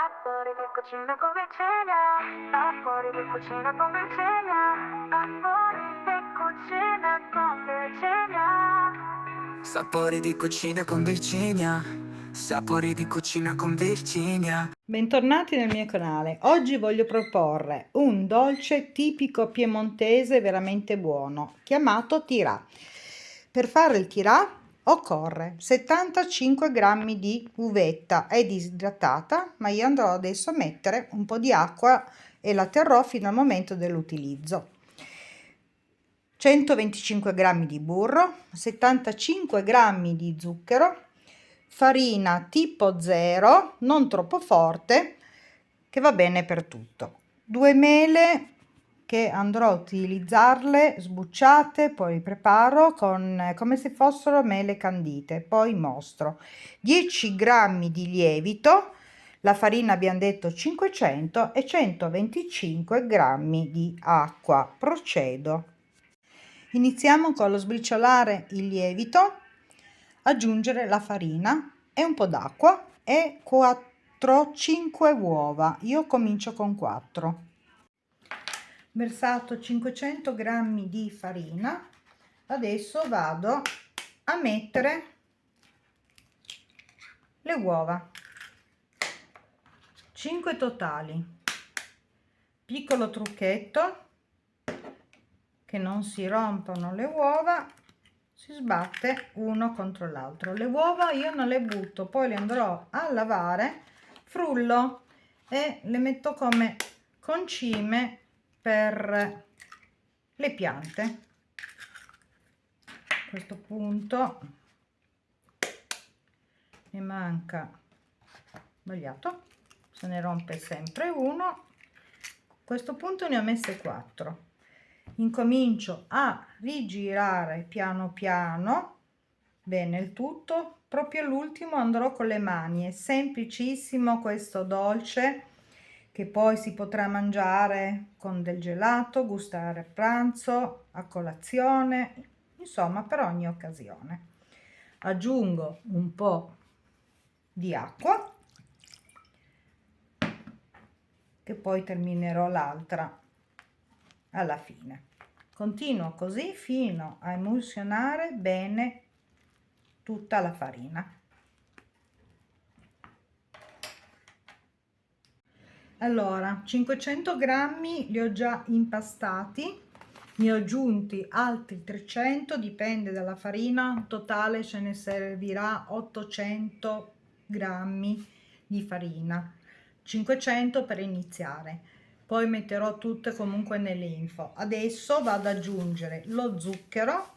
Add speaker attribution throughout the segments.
Speaker 1: Sapori di cucina con Virginia, sapori di cucina con Virginia, sapori di cucina con Virginia. Sapori di cucina con Virginia, sapori di cucina con Virginia.
Speaker 2: Bentornati nel mio canale. Oggi voglio proporre un dolce tipico piemontese veramente buono chiamato tirà. Per fare il tirà occorre 75 grammi di uvetta, è disidratata, ma io andrò adesso a mettere un po' di acqua e la terrò fino al momento dell'utilizzo. 125 grammi di burro, 75 grammi di zucchero, farina tipo 0, non troppo forte, che va bene per tutto. 2 mele che andrò a utilizzarle sbucciate, poi preparo come se fossero mele candite, poi mostro. 10 grammi di lievito, la farina abbiamo detto 500 e 125 grammi di acqua. Procedo. Iniziamo con lo sbriciolare il lievito, aggiungere la farina e un po' d'acqua e 4-5 uova. Io comincio con 4. Versato 500 grammi di farina, adesso vado a mettere le uova, 5 totali. Piccolo trucchetto: che non si rompano le uova, si sbatte uno contro l'altro. Le uova io non le butto, poi le andrò a lavare, frullo e le metto come concime per le piante. A questo punto mi manca, sbagliato, se ne rompe sempre uno. A questo punto ne ho messe 4. Incomincio a rigirare piano piano bene il tutto. Proprio all'ultimo andrò con le mani. È semplicissimo questo dolce, che poi si potrà mangiare con del gelato, gustare a pranzo, a colazione, insomma per ogni occasione. Aggiungo un po' di acqua, che poi terminerò l'altra alla fine. Continuo così fino a emulsionare bene tutta la farina. Allora, 500 grammi li ho già impastati, ne ho aggiunti altri 300, dipende dalla farina, totale ce ne servirà 800 grammi di farina, 500 per iniziare. Poi metterò tutte comunque nelle info. Adesso vado ad aggiungere lo zucchero,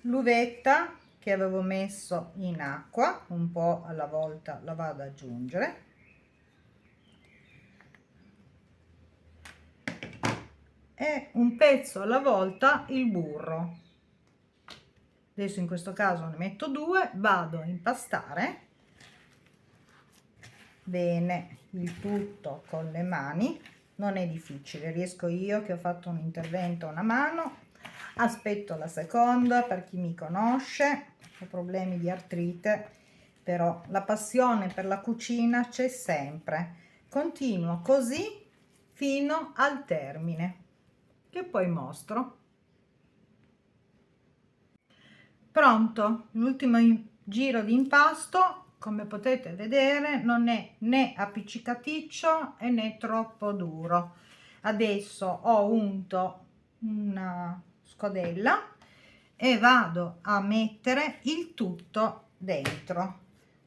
Speaker 2: l'uvetta che avevo messo in acqua, un po' alla volta la vado ad aggiungere, e un pezzo alla volta il burro. Adesso in questo caso ne metto 2, vado a impastare bene il tutto con le mani. Non è difficile, riesco io che ho fatto un intervento a una mano. Aspetto la seconda, per chi mi conosce, ho problemi di artrite, però la passione per la cucina c'è sempre. Continuo così fino al termine, che poi mostro. Pronto, l'ultimo giro di impasto. Come potete vedere non è né appiccicaticcio e né troppo duro. Adesso ho unto una scodella e vado a mettere il tutto dentro.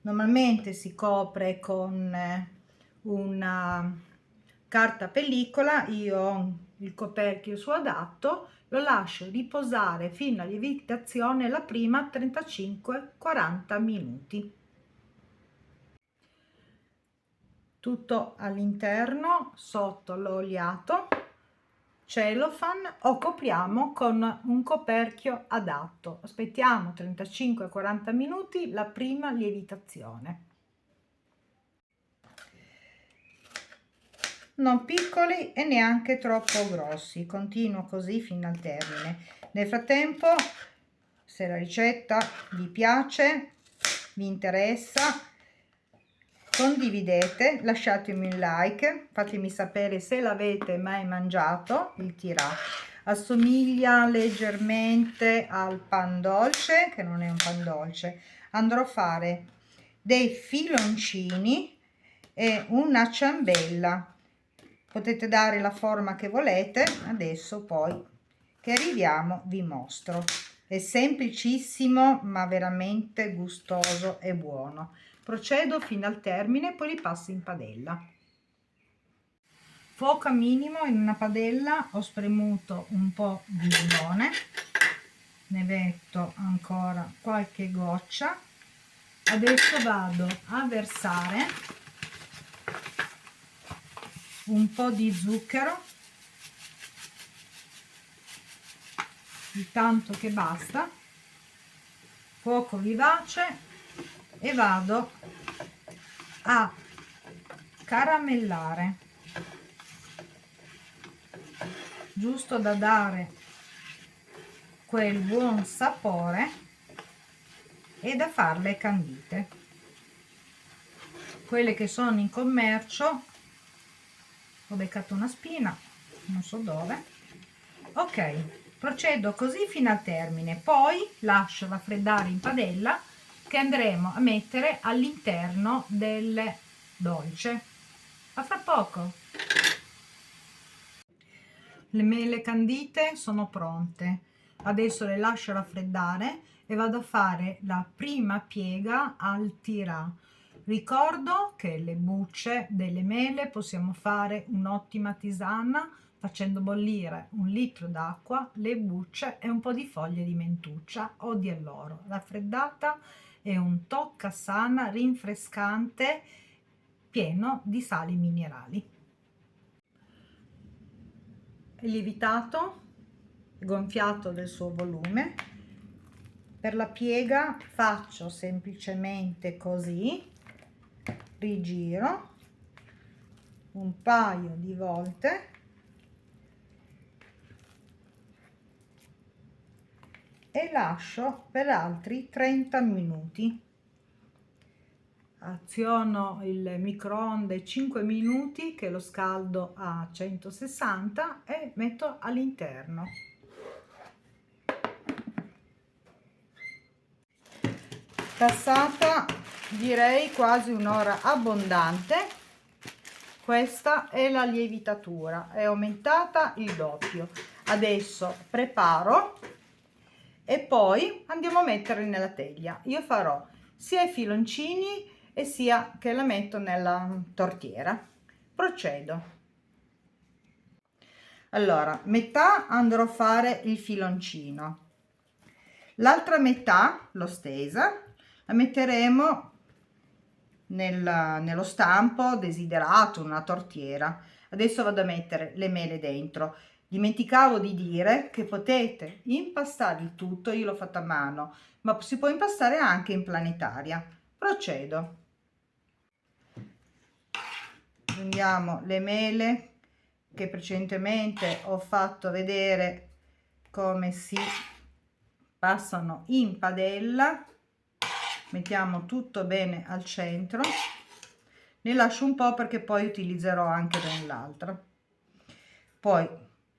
Speaker 2: Normalmente si copre con una carta pellicola, io ho il coperchio su adatto, lo lascio riposare fino a lievitazione, la prima 35-40 minuti. Tutto all'interno, sotto l'ho oliato, cellophane, o copriamo con un coperchio adatto. Aspettiamo 35-40 minuti la prima lievitazione. Non piccoli e neanche troppo grossi. Continuo così fino al termine. Nel frattempo Se la ricetta vi piace, vi interessa, condividete, lasciatemi un like, fatemi sapere se l'avete mai mangiato il tirà. Assomiglia leggermente al pan dolce, che non è un pan dolce. Andrò a fare dei filoncini e una ciambella, potete dare la forma che volete. Adesso poi che arriviamo vi mostro. È semplicissimo ma veramente gustoso e buono. Procedo fino al termine, poi li passo in padella. Fuoco a minimo. In una padella ho spremuto un po' di limone, ne metto ancora qualche goccia. Adesso vado a versare un po' di zucchero, il tanto che basta, fuoco vivace, e vado a caramellare, giusto da dare quel buon sapore e da farle candite. Quelle che sono in commercio, ho beccato una spina, non so dove. Ok, procedo così fino al termine, poi lascio raffreddare in padella, che andremo a mettere all'interno del dolce. A fra poco. Le mele candite sono pronte, adesso le lascio raffreddare e vado a fare la prima piega al tirà. Ricordo che le bucce delle mele possiamo fare un'ottima tisana facendo bollire 1 litro d'acqua, le bucce e un po' di foglie di mentuccia o di alloro. Raffreddata e un tocca sana, rinfrescante, pieno di sali minerali. È lievitato, gonfiato del suo volume. Per la piega faccio semplicemente così, rigiro un paio di volte e lascio per altri 30 minuti. Aziono il microonde 5 minuti, che lo scaldo a 160, e metto all'interno. Passata direi quasi un'ora abbondante, questa è la lievitatura, è aumentata il doppio. Adesso preparo e poi andiamo a mettere nella teglia. Io farò sia i filoncini e sia che la metto nella tortiera. Procedo. Allora, metà andrò a fare il filoncino, l'altra metà, l'ho stesa, la metteremo nello stampo desiderato, una tortiera. Adesso vado a mettere le mele dentro. Dimenticavo di dire che potete impastare il tutto, io l'ho fatto a mano, ma si può impastare anche in planetaria. Procedo. Prendiamo le mele che precedentemente ho fatto vedere come si passano in padella, mettiamo tutto bene al centro, ne lascio un po' perché poi utilizzerò anche nell'altra. Poi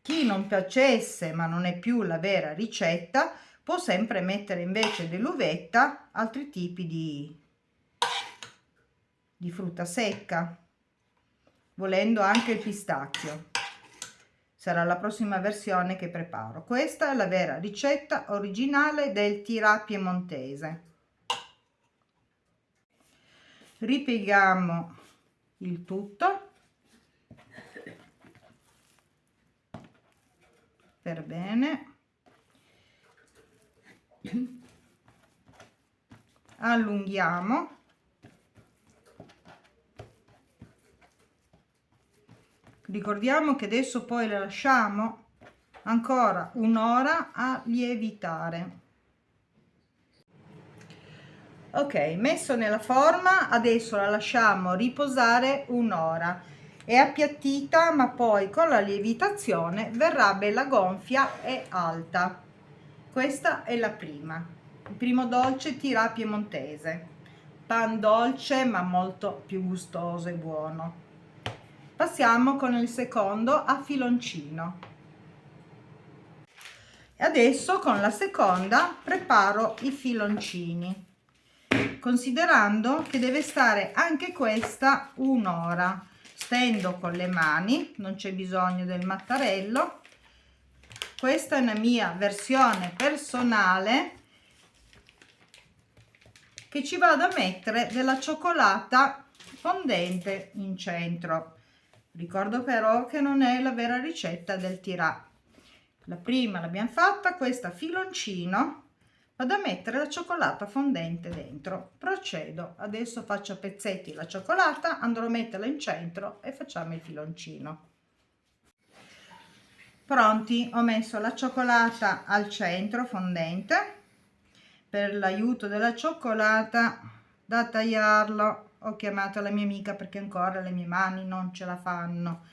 Speaker 2: chi non piacesse ma non è più la vera ricetta può sempre mettere invece dell'uvetta, altri tipi di frutta secca, volendo anche il pistacchio. Sarà la prossima versione che preparo. Questa è la vera ricetta originale del tirà piemontese. Ripieghiamo il tutto per bene, allunghiamo, ricordiamo che adesso poi la lasciamo ancora un'ora a lievitare. Ok, messo nella forma, adesso la lasciamo riposare un'ora. È appiattita, ma poi con la lievitazione verrà bella gonfia e alta. Questa è la prima, il primo dolce tirà piemontese, pan dolce ma molto più gustoso e buono. Passiamo con il secondo a filoncino. E adesso con la seconda preparo i filoncini, considerando che deve stare anche questa un'ora. Stendo con le mani, non c'è bisogno del mattarello. Questa è una mia versione personale, che ci vado a mettere della cioccolata fondente in centro. Ricordo però che non è la vera ricetta del tirà. La prima l'abbiamo fatta, questa filoncino, vado a mettere la cioccolata fondente dentro. Procedo, adesso faccio a pezzetti la cioccolata, andrò a metterla in centro e facciamo il filoncino. Pronti, ho messo la cioccolata al centro fondente. Per l'aiuto della cioccolata da tagliarlo ho chiamato la mia amica perché ancora le mie mani non ce la fanno.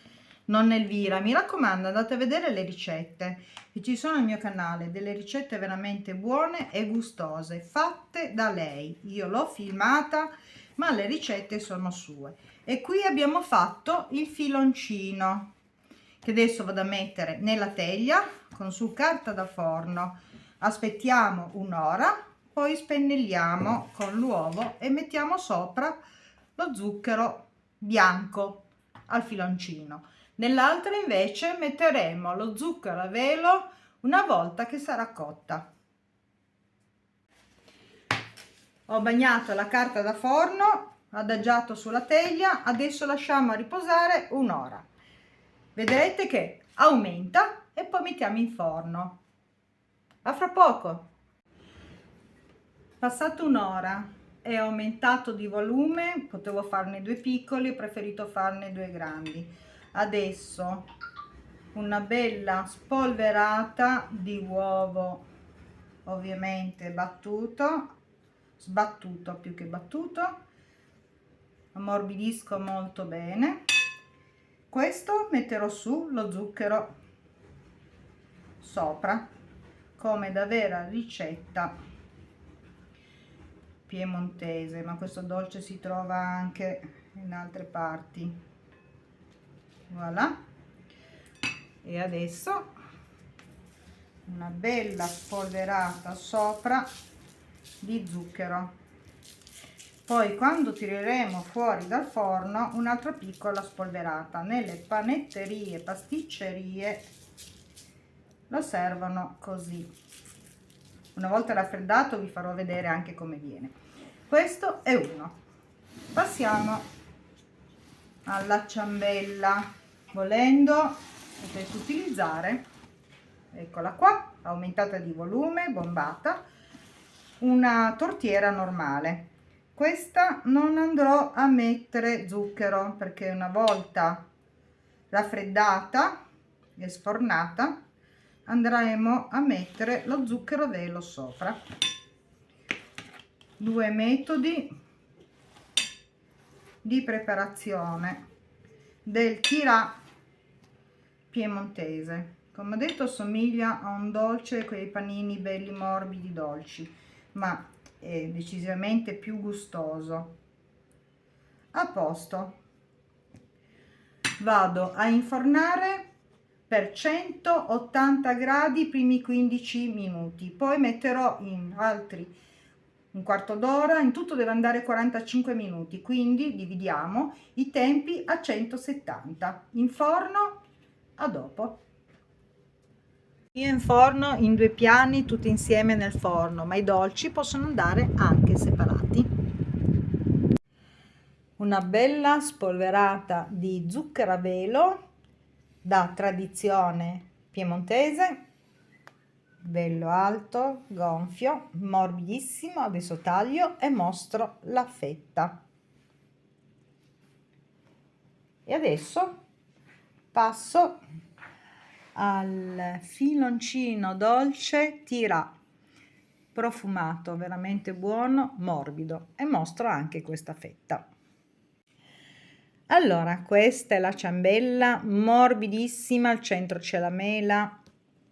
Speaker 2: Nonna Elvira, mi raccomando, andate a vedere le ricette che ci sono nel mio canale, delle ricette veramente buone e gustose fatte da lei. Io l'ho filmata, ma le ricette sono sue. E qui abbiamo fatto il filoncino, che adesso vado a mettere nella teglia con su carta da forno. Aspettiamo un'ora, poi spennelliamo con l'uovo e mettiamo sopra lo zucchero bianco al filoncino. Nell'altra invece metteremo lo zucchero a velo una volta che sarà cotta. Ho bagnato la carta da forno, adagiato sulla teglia, adesso lasciamo riposare un'ora. Vedrete che aumenta e poi mettiamo in forno. A fra poco. Passata un'ora è aumentato di volume, potevo farne due piccoli, ho preferito farne due grandi. Adesso una bella spolverata di uovo, ovviamente sbattuto più che battuto, ammorbidisco molto bene. Questo metterò su lo zucchero sopra, come da vera ricetta piemontese, ma questo dolce si trova anche in altre parti. Voilà. E adesso una bella spolverata sopra di zucchero. Poi quando tireremo fuori dal forno un'altra piccola spolverata. Nelle panetterie, pasticcerie lo servono così. Una volta raffreddato vi farò vedere anche come viene. Questo è uno. Passiamo alla ciambella. Volendo potete utilizzare, eccola qua, aumentata di volume, bombata, una tortiera normale. Questa non andrò a mettere zucchero perché una volta raffreddata e sfornata andremo a mettere lo zucchero a velo sopra. Due metodi di preparazione del tirà piemontese. Come ho detto, somiglia a un dolce, quei panini belli morbidi dolci, ma è decisamente più gustoso. A posto. Vado a infornare per 180 gradi i primi 15 minuti, poi metterò in altri un quarto d'ora, in tutto deve andare 45 minuti, quindi dividiamo i tempi a 170. In forno, a dopo. Io in forno in due piani tutti insieme nel forno, ma i dolci possono andare anche separati. Una bella spolverata di zucchero a velo da tradizione piemontese, bello alto, gonfio, morbidissimo. Adesso taglio e mostro la fetta. E adesso passo al filoncino dolce tirà, profumato, veramente buono, morbido, e mostro anche questa fetta. Allora, questa è la ciambella morbidissima, al centro c'è la mela,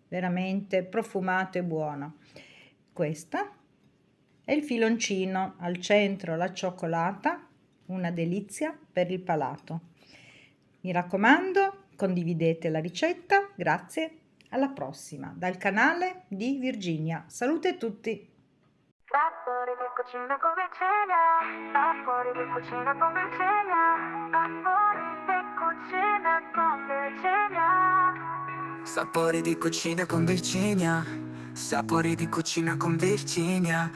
Speaker 2: veramente profumato e buono. Questa è il filoncino, al centro la cioccolata, una delizia per il palato. Mi raccomando, condividete la ricetta, grazie, alla prossima, dal canale di Virginia. Salute a tutti!
Speaker 1: Sapori di cucina come cena, sapori di cucina come cena, sapori di cucina come cena. Sapori di cucina con Virginia, sapori di cucina con Virginia.